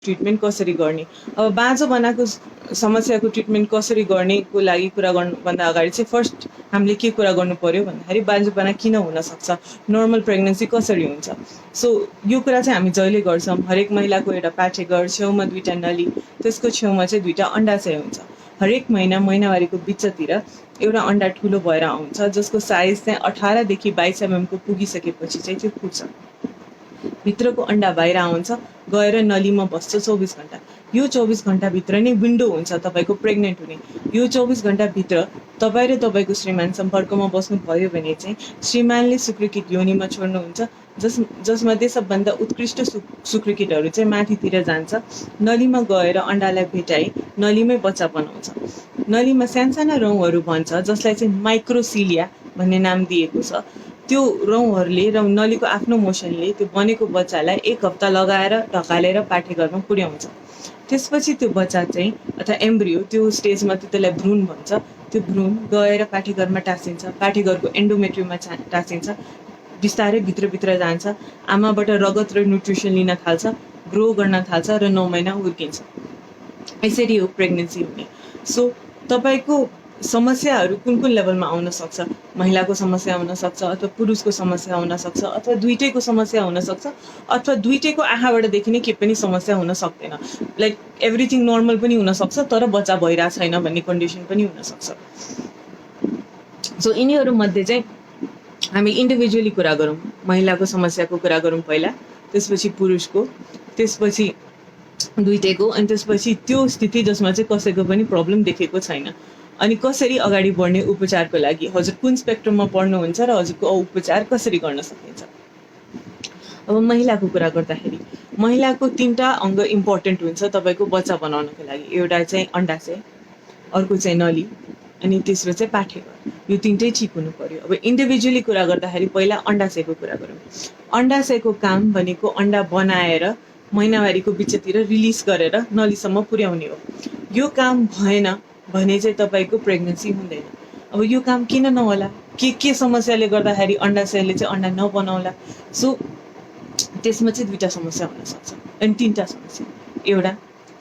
Treatment कसरी गर्ने। अब बाँझो बनाएको समस्याको ट्रिटमेन्ट कसरी गर्नेको लागि कुरा गर्नुभन्दा अगाडि चाहिँ फर्स्ट हामीले के कुरा गर्नु पर्यो भन्दाखेरि बाँझोपना किन हुनसक्छ, नर्मल प्रेग्नेन्सी कसरी हुन्छ। सो यो कुरा चाहिँ हामी जहिले गर्छौँ। हरेक महिलाको एउटा पाठेघर, छेउमा 2टा नली, त्यसको छेउमा चाहिँ 2टा अन्डाशय हुन्छ। हरेक महिनावारीको बिचतिर एउटा अन्डा ठुलो भएर आउँछ, जसको साइज चाहिँ 18 देखि 22 mm को पुगिसकेपछि चाहिँ त्यो फुट्छ। भित्रको अन्डा बाहिर आउँछ, गएर नलीमा बस्छ 24 घण्टा। यो 24 घण्टाभित्र नै विन्डो हुन्छ तपाईँको प्रेग्नेन्ट हुने। यो 24 घण्टाभित्र तपाईँ र तपाईँको श्रीमान सम्पर्कमा बस्नुभयो भने चाहिँ श्रीमानले शुक्रकीट योनिमा छोड्नुहुन्छ, जसमध्ये सबभन्दा उत्कृष्ट शुक्रकीटहरू चाहिँ माथितिर जान्छ, नलीमा गएर अन्डालाई भेटाइ नलीमै बच्चा बनाउँछ। नलीमा सानसाना रौँहरू भन्छ, जसलाई चाहिँ माइक्रोसिलिया भन्ने नाम दिएको छ। त्यो रौँहरूले र नलीको आफ्नो मोसनले त्यो बनेको बच्चालाई 1 हप्ता लगाएर ढकालेर पाठेघरमा पुर्याउँछ। त्यसपछि त्यो बच्चा चाहिँ अथवा एम्ब्रियो, त्यो स्टेजमा त्यसलाई भ्रूण भन्छ, त्यो भ्रूण गएर पाठेघरमा टाँसिन्छ, पाठेघरको एन्डोमेट्रियममा टाँसिन्छ, बिस्तारै भित्रभित्र जान्छ, आमाबाट रगत र न्युट्रिसन लिन थाल्छ, ग्रो गर्न थाल्छ र 9 महिना हुर्किन्छ। यसरी हो प्रेग्नेन्सी हुने। सो तपाईँको समस्याहरू कुन कुन लेभलमा आउन सक्छ। महिलाको समस्या हुन सक्छ, अथवा पुरुषको समस्या हुन सक्छ, अथवा दुइटैको समस्या हुन सक्छ, अथवा दुइटैको आँखाबाट देखिने के पनि समस्या हुन सक्दैन। लाइक एभ्रिथिङ नर्मल पनि हुन सक्छ, तर बच्चा भइरहेको छैन भन्ने कन्डिसन पनि हुन सक्छ। सो यिनीहरूमध्ये चाहिँ हामी इन्डिभिजुअली कुरा गरौँ। महिलाको समस्याको कुरा गरौँ पहिला, त्यसपछि पुरुषको, त्यसपछि दुइटैको, अनि त्यसपछि त्यो स्थिति जसमा चाहिँ कसैको पनि प्रब्लम देखेको छैन, अनि कसरी अगाडि बढ्ने उपचारको लागि, हजुर कुन स्पेक्ट्रममा पढ्नुहुन्छ र हजुरको उपचार कसरी गर्न सकिन्छ। अब महिलाको कुरा गर्दाखेरि महिलाको 3टा अङ्ग इम्पोर्टेन्ट हुन्छ तपाईँको बच्चा बनाउनको लागि। एउटा चाहिँ अन्डाशय, अर्को चाहिँ नली, अनि तेस्रो चाहिँ पाठेघर। यो 3टै ठिक हुनु पर्यो। अब इन्डिभिजुअली कुरा गर्दाखेरि पहिला अन्डाशयको कुरा गरौँ। अन्डाशयको काम भनेको अन्डा बनाएर महिनावारीको बिचतिर रिलिज गरेर नलीसम्म पुर्याउने हो। यो काम भएन भने चाहिँ तपाईँको प्रेग्नेन्सी हुँदैन। अब यो काम किन नहोला, के समस्याले गर्दाखेरि अन्डाशयले चाहिँ अन्डा नबनाउला। सो त्यसमा चाहिँ 2टा समस्या हुनसक्छ, अनि 3टा समस्या। एउटा,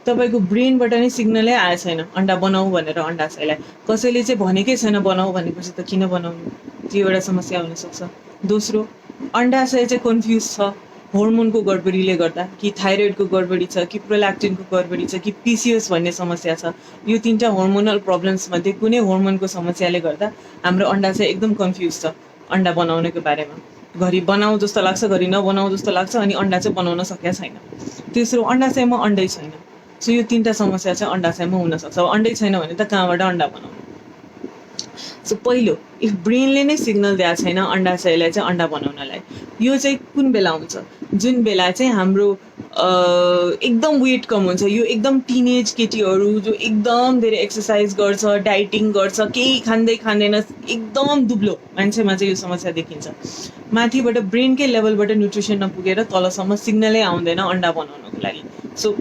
तपाईँको ब्रेनबाट नै सिग्नलै आएको छैन अन्डा बनाऊ भनेर अन्डाशयलाई, कसैले चाहिँ भनेकै छैन बनाऊ भनेपछि त किन बनाउनु, त्यो एउटा समस्या हुनसक्छ। दोस्रो, अन्डाशय चाहिँ कन्फ्युज छ, होर्मोनको गडबडीले गर्दा, कि थाइरोइडको गडबडी छ, कि प्रोल्याक्टिनको गडबडी छ, कि पिसिओएस भन्ने समस्या छ। यो 3टा होर्मोनल प्रब्लम्समध्ये कुनै होर्मोनको समस्याले गर्दा हाम्रो अन्डाशय एकदम कन्फ्युज छ अन्डा बनाउनको बारेमा। घरि बनाऊ जस्तो लाग्छ, घरि नबनाऊ जस्तो लाग्छ, अनि अन्डा चाहिँ बनाउन सकेको छैन। तेस्रो, अन्डाशयमा अन्डै छैन। सो यो 3टा समस्या चाहिँ अन्डाशयमा हुनसक्छ। अब अन्डै छैन भने त कहाँबाट अन्डा बनाउनु। सो पहिलो, इफ ब्रेनले नै सिग्नल दिएको छैन अन्डाशयलाई चाहिँ अन्डा बनाउनलाई, यो चाहिँ कुन बेला हुन्छ, जुन बेला चाहिँ हाम्रो एकदम वेट कम हुन्छ। यो एकदम टिनेज केटीहरू जो एकदम धेरै एक्सर्साइज गर्छ, डाइटिङ गर्छ, केही खाँदैन, एकदम दुब्लो मान्छेमा चाहिँ यो समस्या देखिन्छ। माथिबाट ब्रेनकै लेभलबाट न्युट्रिसन नपुगेर तलसम्म सिग्नलै आउँदैन अन्डा बनाउनको लागि। सो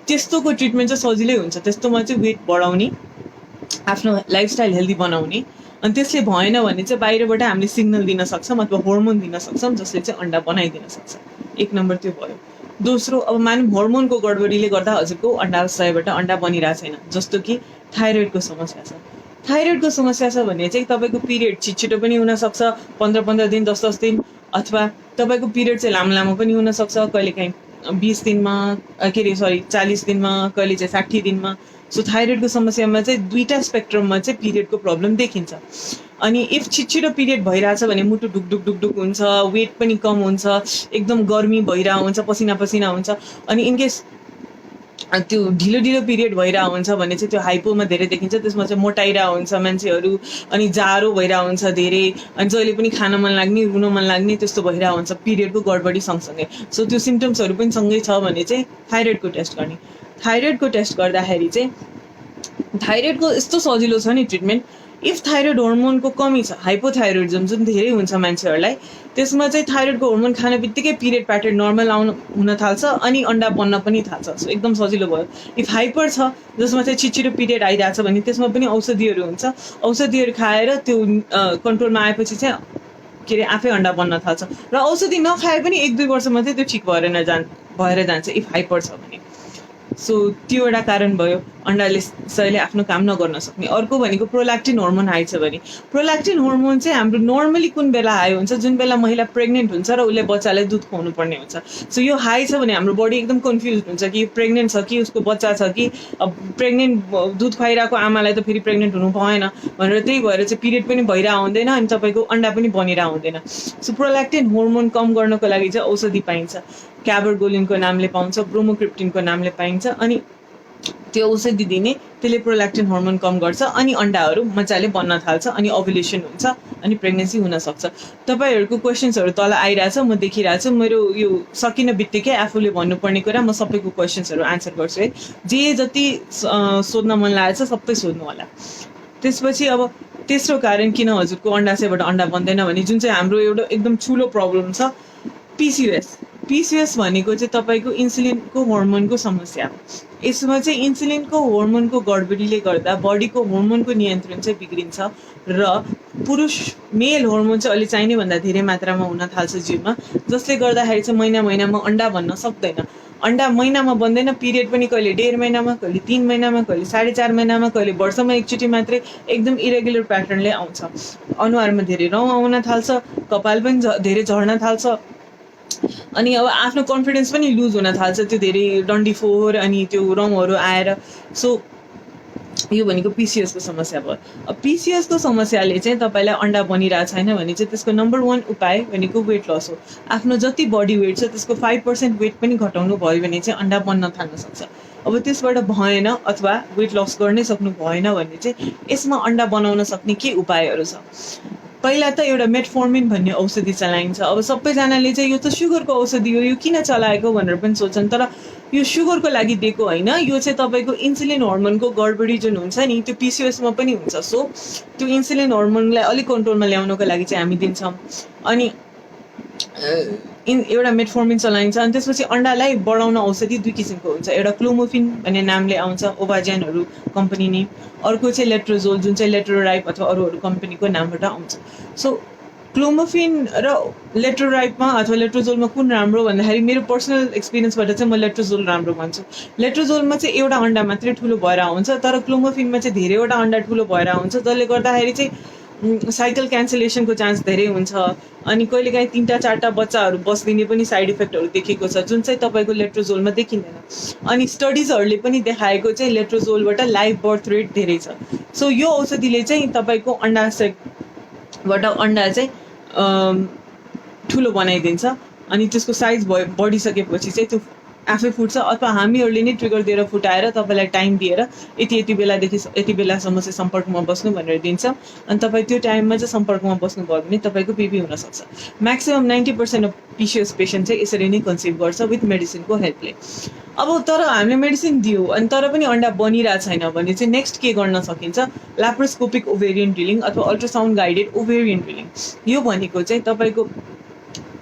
त्यस्तोको ट्रिटमेन्ट चाहिँ सजिलै हुन्छ। त्यस्तोमा चाहिँ वेट बढाउने, आफ्नो लाइफस्टाइल हेल्दी बनाउने, अनि त्यसले भएन भने चाहिँ बाहिरबाट हामीले सिग्नल दिन सक्छौँ अथवा होर्मोन दिन सक्छौँ, जसले चाहिँ अन्डा बनाइदिन सक्छ। 1 नम्बर त्यो भयो। दोस्रो, अब मानौँ होर्मोनको गडबडीले गर्दा हजुरको अन्डाशयबाट अन्डा बनिरहेको छैन, जस्तो कि थाइरोइडको समस्या छ। थाइरोइडको समस्या छ भने चाहिँ तपाईँको पिरियड छिटो पनि हुनसक्छ, 15-15 दिन, 10-10 दिन, अथवा तपाईँको पिरियड चाहिँ लामो पनि हुनसक्छ, कहिलेकाहीँ 20 दिनमा, 40 दिनमा, कहिले चाहिँ 60 दिनमा। सो थाइरोइडको समस्यामा चाहिँ 2टा स्पेक्ट्रममा चाहिँ पिरियडको प्रब्लम देखिन्छ। अनि इफ छिटो पिरियड भइरहेछ भने मुटु ढुकढुक हुन्छ, वेट पनि कम हुन्छ, एकदम गर्मी भइरहेको हुन्छ, पसिना हुन्छ। अनि इनकेस त्यो ढिलो पिरियड भइरहेको हुन्छ भने चाहिँ त्यो हाइपोमा धेरै देखिन्छ। त्यसमा चाहिँ मोटाइरहेको हुन्छ मान्छेहरू, अनि जाडो भइरहेको हुन्छ धेरै, अनि जहिले पनि खान मन लाग्ने, रुन मन लाग्ने, त्यस्तो भइरहेको हुन्छ पिरियडको गडबडी सँगसँगै। सो त्यो सिम्टम्सहरू पनि सँगै छ भने चाहिँ थाइरोइडको टेस्ट गर्ने। थाइरोइडको टेस्ट गर्दाखेरि चाहिँ थाइरोइडको यस्तो सजिलो छ नि ट्रिटमेन्ट। इफ थाइरोइड होर्मोनको कमी छ, हाइपोथाइरोइडिजम जुन धेरै हुन्छ मान्छेहरूलाई, त्यसमा चाहिँ थाइरोइडको होर्मोन खाने बित्तिकै पिरियड प्याटर्न नर्मल हुन थाल्छ, अनि अन्डा बन्न पनि थाल्छ। सो एकदम सजिलो भयो। इफ हाइपर छ, जसमा चाहिँ छिटो पिरियड आइरहेछ भने त्यसमा पनि औषधिहरू हुन्छ। औषधिहरू खाएर त्यो कन्ट्रोलमा आएपछि चाहिँ आफै अन्डा बन्न थाल्छ। र औषधि नखाए पनि 1-2 वर्षमा चाहिँ त्यो ठिक भएर भएर जान्छ इफ हाइपर छ भने। सो त्यो एउटा कारण भयो अन्डाले सहीले आफ्नो काम नगर्न सक्ने। अर्को भनेको प्रोल्याक्टिन हर्मोन हाई छ भने। प्रोल्याक्टिन हर्मोन चाहिँ हाम्रो नर्मली कुन बेला हाई हुन्छ, जुन बेला महिला प्रेग्नेन्ट हुन्छ र उसले बच्चालाई दुध खुवाउनु पर्ने हुन्छ। सो यो हाई छ भने हाम्रो बडी एकदम कन्फ्युज हुन्छ कि प्रेग्नेन्ट छ कि उसको बच्चा छ कि, अब प्रेग्नेन्ट दुध खुवाइरहेको आमालाई त फेरि प्रेग्नेन्ट हुनु भएन भनेर, त्यही भएर चाहिँ पिरियड पनि भइरहेको हुँदैन अनि तपाईँको अन्डा पनि बनिरहेको हुँदैन। सो प्रोल्याक्टिन हर्मोन कम गर्नको लागि चाहिँ औषधि पाइन्छ, क्याबरगोलिनको नामले पाउँछ, ब्रोमोक्रिप्टिनको नामले पाइन्छ। अनि त्यो औषधि दिने त्यसले प्रोल्याक्टिन हर्मोन कम गर्छ अनि अन्डाहरू मजाले बन्न थाल्छ अनि ओभुलेसन हुन्छ अनि प्रेग्नेन्सी हुनसक्छ। तपाईँहरूको क्वेसन्सहरू तल आइरहेछ, म देखिरहेछु। मेरो यो सकिन बित्तिकै आफूले भन्नुपर्ने कुरा म सबैको क्वेसन्सहरू आन्सर गर्छु है। जे जति सोध्न मन लागेको छ सबै सोध्नु होला। त्यसपछि अब तेस्रो कारण किन हजुरको अन्डाशयबाट अन्डा बन्दैन भने, जुन चाहिँ हाम्रो एउटा एकदम ठुलो प्रब्लम छ, पिसिओएस। पिसिओएस भनेको चाहिँ तपाईँको इन्सुलिनको हर्मोनको समस्या हो। यसमा चाहिँ इन्सुलिनको हर्मोनको गडबडीले गर्दा बडीको हर्मोनको नियन्त्रण चाहिँ बिग्रिन्छ र पुरुष मेल हर्मोन चाहिँ अहिले चाहिने भन्दा धेरै मात्रामा हुन थाल्छ जिउमा, जसले गर्दाखेरि चाहिँ महिनामा अन्डा बन्न सक्दैन। अन्डा महिनामा बन्दैन, पिरियड पनि कहिले 1.5 महिनामा, कहिले 3 महिनामा, कहिले 4.5 महिनामा, कहिले वर्षमा एकचोटि मात्रै एकदम इरेगुलर प्याटर्नले आउँछ। अनुहारमा धेरै रौँ आउन थाल्छ, कपाल पनि धेरै झर्न थाल्छ अनि अब आफ्नो कन्फिडेन्स पनि लुज हुन थाल्छ, त्यो धेरै डन्डी फोहोर अनि त्यो रौँहरू आएर। सो यो भनेको पिसिएसको समस्या भयो। अब पिसिएसको समस्याले चाहिँ तपाईँलाई अन्डा बनिरहेको छैन भने चाहिँ त्यसको नम्बर 1 उपाय भनेको वेट लस हो। आफ्नो जति बडी वेट छ त्यसको 5% वेट पनि घटाउनु भयो भने चाहिँ अन्डा बन्न थाल्न सक्छ। अब त्यसबाट भएन अथवा वेट लस गर्नै सक्नु भएन भने चाहिँ यसमा अन्डा बनाउन सक्ने के उपायहरू छ। पहिला त एउटा मेटफोर्मिन भन्ने औषधि चलाइन्छ। अब सबैजनाले चाहिँ यो त सुगरको औषधि हो, यो किन चलाएको भनेर पनि सोच्छन्, तर यो सुगरको लागि दिएको होइन, यो चाहिँ तपाईँको इन्सुलिन हर्मोनको गडबडी जुन हुन्छ नि त्यो पिसिओएसमा पनि हुन्छ। सो त्यो इन्सुलिन हर्मोनलाई अलिक कन्ट्रोलमा ल्याउनको लागि चाहिँ हामी दिन्छौँ। अनि एउटा मेटफोर्मिन चलाइन्छ। अनि त्यसपछि अन्डालाई बढाउन औषधि 2 किसिमको हुन्छ। एउटा क्लोमोफिन भन्ने नामले आउँछ, ओभाजेनहरू कम्पनी नेम। अर्को चाहिँ लेट्रोजोल, जुन चाहिँ लेट्रोराइप अथवा अरू कम्पनीको नामबाट आउँछ। सो क्लोमोफिन र लेट्रोराइपमा अथवा लेट्रोजोलमा कुन राम्रो भन्दाखेरि मेरो पर्सनल एक्सपिरियन्सबाट चाहिँ म लेट्रोजोल राम्रो भन्छु। लेट्रोजोलमा चाहिँ एउटा अन्डा मात्रै ठुलो भएर आउँछ, तर क्लोमोफिनमा चाहिँ धेरैवटा अन्डा ठुलो भएर आउँछ, जसले गर्दाखेरि चाहिँ साइकल क्यान्सलेसनको चान्स धेरै हुन्छ अनि कहिलेकाहीँ 3-4टा बच्चाहरू बस्दिने पनि साइड इफेक्टहरू देखेको छ, जुन चाहिँ तपाईँको लेट्रोजोलमा देखिँदैन। अनि स्टडिजहरूले पनि देखाएको चाहिँ लेट्रोजोलबाट लाइभ बर्थ रेट धेरै छ। सो यो औषधिले चाहिँ तपाईँको अन्डाशयबाट अन्डा चाहिँ ठुलो बनाइदिन्छ अनि त्यसको साइज बढिसकेपछि चाहिँ त्यो आफै फुट्छ अथवा हामीहरूले नै ट्रिगर दिएर फुटाएर तपाईँलाई टाइम दिएर यति बेलादेखि यति बेलासम्म चाहिँ सम्पर्कमा बस्नु भनेर दिन्छ। अनि तपाईँ त्यो टाइममा चाहिँ सम्पर्कमा बस्नुभयो भने तपाईँको पिपी हुनसक्छ। म्याक्सिमम् 90% अफ पिसिओएस पेसेन्ट चाहिँ यसरी नै कन्सिभ गर्छ विथ मेडिसिनको हेल्पले। अब तर हामीले मेडिसिन दियो अनि तर पनि अन्डा बनिरहेको छैन भने चाहिँ नेक्स्ट के गर्न सकिन्छ, ल्याप्रोस्कोपिक ओभेरियन ड्रिलिङ अथवा अल्ट्रासाउन्ड गाइडेड ओभेरियन ड्रिलिङ। यो भनेको चाहिँ तपाईँको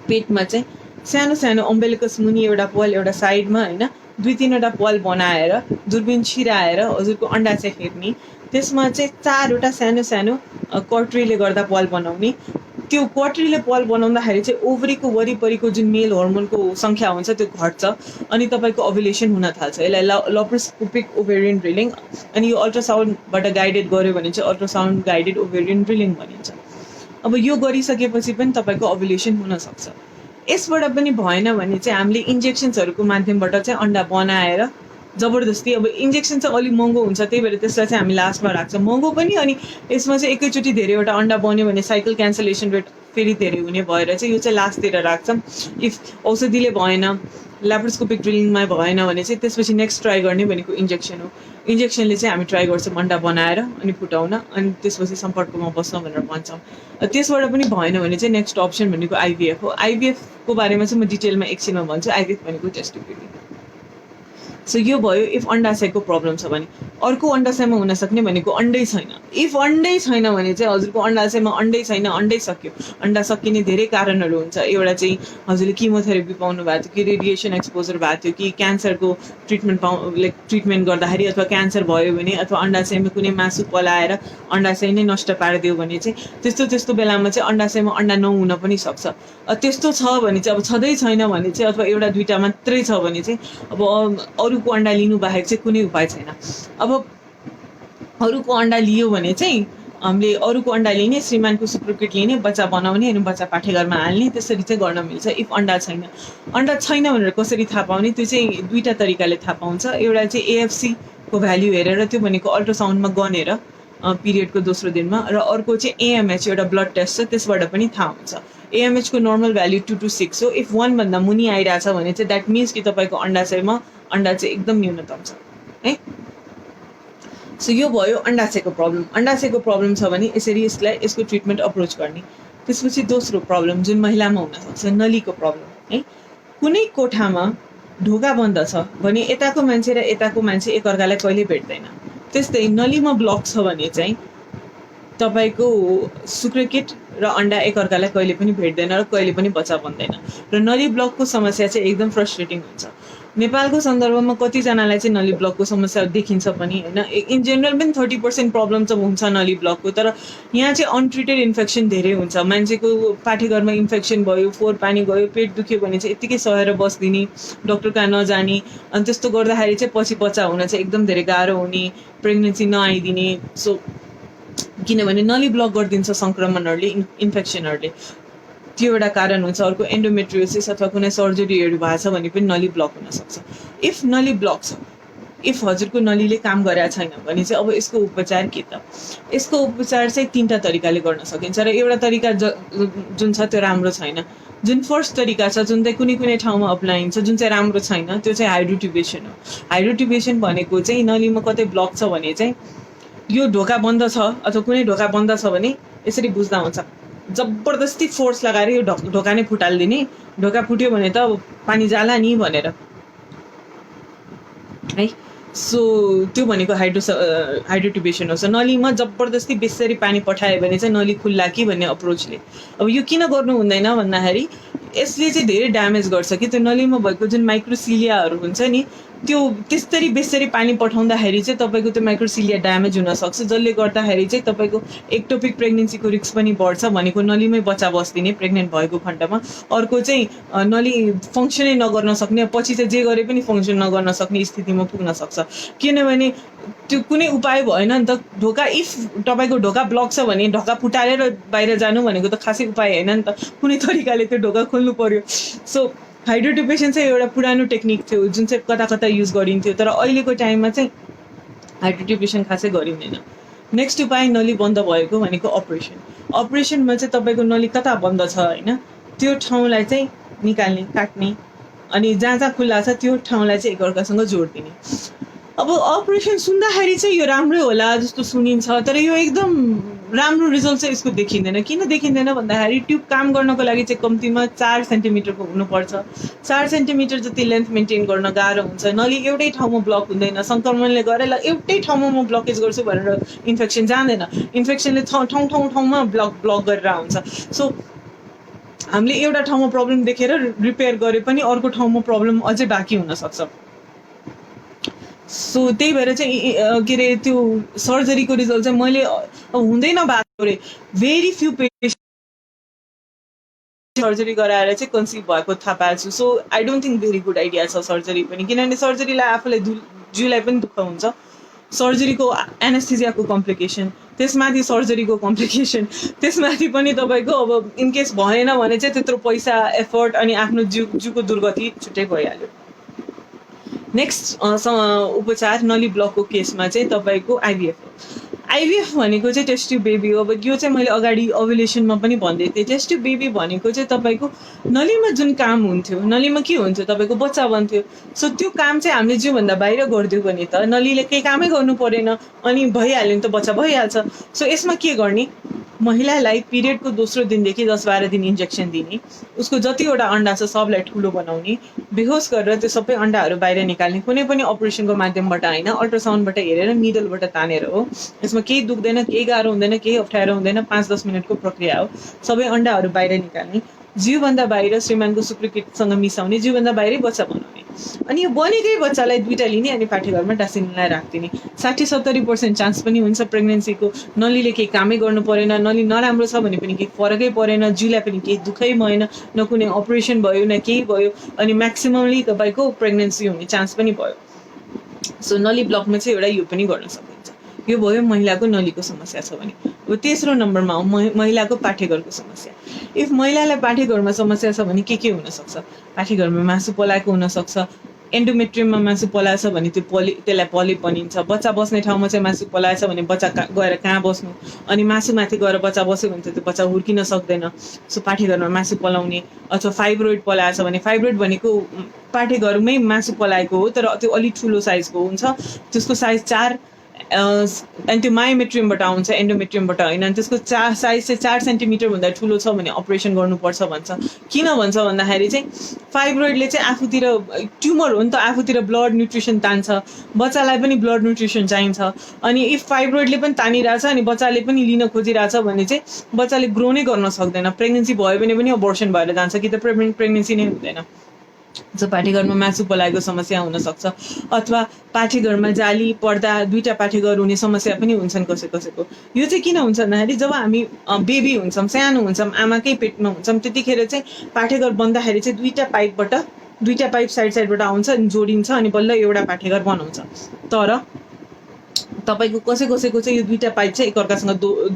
पेटमा चाहिँ सानो सानो अम्बेलिकस मुनि एउटा प्वाल एउटा साइडमा होइन 2-3वटा प्वाल बनाएर दूरबीन छिराएर हजुरको अन्डा चाहिँ हेर्ने, त्यसमा चाहिँ 4वटा सानो सानो क्वार्टरीले गर्दा प्वाल बनाउने। त्यो क्वार्टरीले प्वाल बनाउँदाखेरि चाहिँ ओभरीको वरिपरिको जुन मेल हर्मोनको सङ्ख्या हुन्छ त्यो घट्छ अनि तपाईँको ओभुलेसन हुन थाल्छ। यसलाई ल्याप्रोस्कोपिक ओभेरियन ड्रिलिङ अनि यो अल्ट्रासाउन्डबाट गाइडेड गर्यो भने चाहिँ अल्ट्रासाउन्ड गाइडेड ओभेरियन ड्रिलिङ भनिन्छ। अब यो गरिसकेपछि पनि तपाईँको ओभुलेसन हुनसक्छ। यसबाट पनि भएन भने चाहिँ हामीले इन्जेक्सन्सहरूको माध्यमबाट चाहिँ अन्डा बनाएर जबरजस्ती, अब इन्जेक्सन चाहिँ अलिक महँगो हुन्छ त्यही भएर त्यसलाई चाहिँ हामी लास्टमा राख्छौँ, महँगो पनि। अनि यसमा चाहिँ एकैचोटि धेरैवटा अन्डा बन्यो भने साइकल क्यान्सलेसन रेट फेरि धेरै हुने भएर चाहिँ यो चाहिँ लास्टतिर राख्छौँ। इफ औषधिले भएन, ल्याप्रोस्कोपिक ड्रिलिङमा भएन भने चाहिँ त्यसपछि नेक्स्ट ट्राई गर्ने भनेको इन्जेक्सन हो। इन्जेक्सनले चाहिँ हामी ट्राई गर्छौँ अन्डा बनाएर अनि फुटाउन अनि त्यसपछि सम्पर्कमा बस्न भनेर भन्छौँ। त्यसबाट पनि भएन भने चाहिँ नेक्स्ट अप्सन भनेको आइभिएफ हो। आइभिएफको बारेमा चाहिँ म डिटेलमा एकछिनमा भन्छु। आइभिएफ भनेको टेस्ट ट्युब बेबी। सो यो भयो इफ अन्डाशयको प्रब्लम छ भने। अर्को अन्डाशयमा हुन सक्ने भनेको अन्डै छैन। इफ अन्डै छैन भने चाहिँ हजुरको अन्डाशयमा अन्डै छैन, अन्डै सक्यो। अन्डा सकिने धेरै कारणहरू हुन्छ। एउटा चाहिँ हजुरले किमोथेरापी पाउनु भएको थियो कि रेडिएसन एक्सपोजर भएको थियो कि क्यान्सरको ट्रिटमेन्ट गर्दाखेरि, अथवा क्यान्सर भयो भने, अथवा अन्डाशयमा कुनै मासु पलाएर अन्डाशय नै नष्ट पारिदियो भने चाहिँ त्यस्तो बेलामा चाहिँ अन्डाशयमा अन्डा नहुन पनि सक्छ। त्यस्तो छ भने चाहिँ, अब छँदै छैन भने चाहिँ, अथवा एउटा दुईवटा मात्रै छ भने चाहिँ अब अरूको अन्डा लिनु बाहेक चाहिँ कुनै उपाय छैन। अब अरूको अन्डा लियो भने चाहिँ हामीले अरूको अन्डा लिने, श्रीमानको सुप्रोकिट लिने, बच्चा बनाउने अनि बच्चा पाठेघरमा हाल्ने, त्यसरी चाहिँ गर्न मिल्छ इफ अन्डा छैन। अन्डा छैन भनेर कसरी थाहा पाउने, त्यो चाहिँ दुईवटा तरिकाले थाहा पाउँछ। एउटा चाहिँ एएफसी को भ्याल्यू हेरेर, त्यो भनेको अल्ट्रासाउन्डमा गनेर पिरियडको दोस्रो दिनमा, र अर्को चाहिँ एएमएच एउटा ब्लड टेस्ट छ, त्यसबाट पनि थाहा हुन्छ। एएमएच को नर्मल भ्याल्यू 2 to 6 हो। इफ 1 भन्दा मुनि आइरहेछ भने चाहिँ द्याट मिन्स कि तपाईँको अन्डाशयमा अन्डा चाहिँ एकदम न्यूनतम छ है। सो यो भयो अन्डाशयको प्रब्लम। अन्डाशयको प्रब्लम छ भने यसरी यसको ट्रिटमेन्ट अप्रोच गर्ने। त्यसपछि दोस्रो प्रब्लम जुन महिलामा हुनसक्छ, नलीको प्रब्लम है। कुनै कोठामा ढोका बन्द छ भने यताको मान्छे र यताको मान्छे एकअर्कालाई कहिले भेट्दैन। त्यस्तै नलीमा ब्लक छ भने चाहिँ तपाईँको शुक्रकिट र अन्डा एकअर्कालाई कहिले पनि भेट्दैन र कहिले पनि बच्चा बन्दैन। र नली ब्लकको समस्या चाहिँ एकदम फ्रस्ट्रेटिङ हुन्छ। नेपालको सन्दर्भमा कतिजनालाई चाहिँ नली ब्लकको समस्या देखिन्छ पनि होइन। इन जेनरल पनि 30% प्रब्लम चाहिँ हुन्छ नली ब्लकको, तर यहाँ चाहिँ अनट्रिटेड इन्फेक्सन धेरै हुन्छ। मान्छेको पाठेघरमा इन्फेक्सन भयो, फोहोर पानी गयो, पेट दुख्यो भने चाहिँ यत्तिकै सहेर बस्दिने, डक्टर कहाँ नजाने, अनि त्यस्तो गर्दाखेरि चाहिँ पछि बच्चा हुन चाहिँ एकदम धेरै गाह्रो हुने, प्रेग्नेन्सी नआइदिने। सो किनभने नली ब्लक गरिदिन्छ सङ्क्रमणहरूले, इन्फेक्सनहरूले, त्यो एउटा कारण हुन्छ। अर्को एन्डोमेट्रियोसिस अथवा कुनै सर्जरीहरू भएको छ भने पनि नली ब्लक हुनसक्छ। इफ नली ब्लक छ, इफ हजुरको नलीले काम गरेको छैन भने चाहिँ अब यसको उपचार के त? यसको उपचार चाहिँ 3टा तरिकाले गर्न सकिन्छ, र एउटा तरिका जुन छ त्यो राम्रो छैन। जुन फर्स्ट तरिका छ, जुन चाहिँ कुनै ठाउँमा अप्लाइन्छ, जुन चाहिँ राम्रो छैन, त्यो चाहिँ हाइड्रोट्युबेसन हो। हाइड्रोट्युबेसन भनेको चाहिँ नलीमा कतै ब्लक छ भने चाहिँ यो ढोका बन्द छ अथवा कुनै ढोका बन्द छ भने यसरी बुझ्दा हुन्छ। जबरजस्ती फोर्स लगाएर यो ढोका नै फुटालिदिने, ढोका फुट्यो भने त पानी जाला नि भनेर है। सो त्यो भनेको हाइड्रोट्युबेसन हो। सो नलीमा जबरजस्ती बेसरी पानी पठायो भने चाहिँ नली खुल्ला कि भन्ने अप्रोचले। अब यो किन गर्नु हुँदैन भन्दाखेरि यसले चाहिँ धेरै ड्यामेज गर्छ कि त्यो नलीमा भएको जुन माइक्रोसिलियाहरू हुन्छ नि, त्यो त्यसरी बेसरी पानी पठाउँदाखेरि चाहिँ तपाईँको त्यो माइक्रोसिलिया ड्यामेज हुनसक्छ, जसले गर्दाखेरि चाहिँ तपाईँको एक्टोपिक प्रेग्नेन्सीको रिस्क पनि बढ्छ। भनेको नलीमै बच्चा बस्दिने प्रेग्नेन्ट भएको खण्डमा। अर्को चाहिँ नली फङ्सनै नगर्न सक्ने, पछि चाहिँ जे गरे पनि फङ्सन नगर्न सक्ने स्थितिमा पुग्न सक्छ। किनभने त्यो कुनै उपाय भएन नि त। ढोका इफ तपाईँको ढोका ब्लक छ भने ढोका फुटालेर बाहिर जानु भनेको त खासै उपाय होइन नि त। कुनै तरिकाले त्यो ढोका खोल्नु पर्यो। सो हाइड्रोट्युबेसन चाहिँ एउटा पुरानो टेक्निक थियो जुन चाहिँ कता कता युज गरिन्थ्यो, तर अहिलेको टाइममा चाहिँ हाइड्रोट्युबेसन खासै गरिँदैन। नेक्स्ट उपाय नली बन्द भएको भनेको अपरेसन। अपरेसनमा चाहिँ तपाईँको नली कता बन्द छ होइन, त्यो ठाउँलाई चाहिँ निकाल्ने, काट्ने, अनि जहाँ खुल्ला छ त्यो ठाउँलाई चाहिँ एकअर्कासँग जोडिदिने। अब अपरेसन सुन्दाखेरि चाहिँ यो राम्रै होला जस्तो सुनिन्छ, तर यो एकदम राम्रो रिजल्ट चाहिँ यसको देखिँदैन। किन देखिँदैन भन्दाखेरि ट्युब काम गर्नको लागि चाहिँ कम्तीमा 4 सेन्टिमिटरको हुनुपर्छ। 4 सेन्टिमिटर जति लेन्थ मेन्टेन गर्न गाह्रो हुन्छ। नली एउटै ठाउँमा ब्लक हुँदैन। सङ्क्रमणले गरेर एउटै ठाउँमा म ब्लकेज गर्छु भनेर इन्फेक्सन जाँदैन। इन्फेक्सनले ठाउँमा ब्लक गरेर हुन्छ। सो हामीले एउटा ठाउँमा प्रब्लम देखेर रिपेयर गरे पनि अर्को ठाउँमा प्रब्लम अझै बाँकी हुनसक्छ। सो त्यही भएर चाहिँ के अरे त्यो सर्जरीको रिजल्ट चाहिँ मैले हुँदै नभएको रे भेरी फ्यु पेसेन्ट सर्जरी गराएर चाहिँ कन्सिभ भएको थाहा पाएको छु। So I don't think very good idea छ सर्जरी पनि, किनभने सर्जरीलाई आफूलाई जिउलाई पनि दुःख हुन्छ। सर्जरीको एनेस्थेसियाको कम्प्लिकेसन, त्यसमाथि सर्जरीको कम्प्लिकेसन, त्यसमाथि पनि तपाईँको अब इनकेस भएन भने चाहिँ त्यत्रो पैसा, एफर्ट अनि आफ्नो जिउको दुर्गति छुट्टै भइहाल्यो। नेक्स्ट उपचार नली ब्लकको केसमा चाहिँ तपाईँको आइभिएफ हो। आइभीएफ भनेको चाहिँ टेस्ट ट्युब बेबी हो। अब यो चाहिँ मैले अगाडि ओभुलेसनमा पनि भन्दै थिएँ। टेस्ट ट्युब बेबी भनेको चाहिँ तपाईँको नलीमा जुन काम हुन्थ्यो, नलीमा के हुन्थ्यो, तपाईँको बच्चा बन्थ्यो। सो त्यो काम चाहिँ हामीले जिउभन्दा बाहिर गरिदियो भने त नलीले केही कामै गर्नु परेन अनि भइहाल्यो नि त, बच्चा भइहाल्छ। सो यसमा के गर्ने, महिलालाई पिरियडको दोस्रो दिनदेखि 10-12 दिन इन्जेक्सन दिने, उसको जतिवटा अन्डा छ सबलाई ठुलो बनाउने, बेहोस गरेर त्यो सबै अन्डाहरू बाहिर निकाल्ने, कुनै पनि अपरेसनको माध्यमबाट होइन, अल्ट्रासाउन्डबाट हेरेर निडलबाट तानेर हो। यसमा केही दुख्दैन, केही गाह्रो हुँदैन, केही अप्ठ्यारो हुँदैन, 5-10 मिनटको प्रक्रिया हो। सबै अन्डाहरू बाहिर निकाल्ने, जिउभन्दा बाहिर श्रीमानको शुक्रकिटसँग मिसाउने, जिउभन्दा बाहिरै बच्चा बनाउने, अनि यो बनेकै बच्चालाई 2टा लिने अनि पाठेघरमा डासिनलाई राखिदिने। 60-70% चान्स पनि हुन्छ प्रेग्नेन्सीको। नलीले केही कामै गर्नु परेन, नली नराम्रो छ भने पनि केही फरकै परेन, जिउलाई पनि केही दुःखै भएन, न कुनै अपरेसन भयो न केही भयो, अनि म्याक्सिममली तपाईँको प्रेग्नेन्सी हुने चान्स पनि भयो। सो नली ब्लकमा चाहिँ एउटा यो पनि गर्न सकिन्छ। यो भयो महिलाको नलीको समस्या छ भने। अब तेस्रो नम्बरमा हो महिलाको पाठेघरको समस्या। इफ महिलालाई पाठेघरमा समस्या छ भने के हुनसक्छ, पाठेघरमा मासु पलाएको हुनसक्छ, एन्डोमेट्रियममा मासु पलाएछ भने त्यसलाई पलिप भनिन्छ। बच्चा बस्ने ठाउँमा चाहिँ मासु पलाएछ भने बच्चा गएर कहाँ बस्नु, अनि मासुमाथि गएर बच्चा बस्यो भने त्यो बच्चा हुर्किन सक्दैन। सो पाठेघरमा मासु पलाउने, अथवा फाइब्रोइड पलाएछ भने, फाइब्रोइड भनेको पाठेघरमै मासु पलाएको हो तर त्यो अलिक ठुलो साइजको हुन्छ, त्यसको साइज 4 अनि त्यो मायोमेट्रियमबाट आउँछ, एन्डोमेट्रियमबाट होइन। अनि त्यसको साइज चाहिँ 4 सेन्टिमिटर भन्दा ठुलो छ भने अपरेसन गर्नुपर्छ भन्छ। किन भन्छ भन्दाखेरि चाहिँ फाइब्रोइडले चाहिँ आफूतिर ट्युमर हो नि त, आफूतिर ब्लड न्युट्रिसन तान्छ, बच्चालाई पनि ब्लड न्युट्रिसन चाहिन्छ। अनि इफ फाइब्रोइडले पनि तानिरहेछ अनि बच्चाले पनि लिन खोजिरहेछ भने चाहिँ बच्चाले ग्रो नै गर्न सक्दैन। प्रेग्नेन्सी भयो भने पनि अबोर्सन भएर जान्छ कि त प्रेग्नेन्सी नै हुँदैन। जो पाठेघरमा मासु पलाएको समस्या हुनसक्छ, अथवा पाठेघरमा जाली पर्दा 2टा पाठेघर हुने समस्या पनि हुन्छन् कसैको। यो चाहिँ किन हुन्छ भन्दाखेरि जब हामी बेबी हुन्छौँ, सानो हुन्छौँ, आमाकै पेटमा हुन्छौँ, त्यतिखेर चाहिँ पाठेघर बन्दाखेरि चाहिँ 2टा पाइप साइडबाट आउँछ अनि जोडिन्छ अनि बल्ल एउटा पाठेघर बनाउँछ। तर तपाईँको कसैको चाहिँ यो 2टा पाइप चाहिँ एकअर्कासँग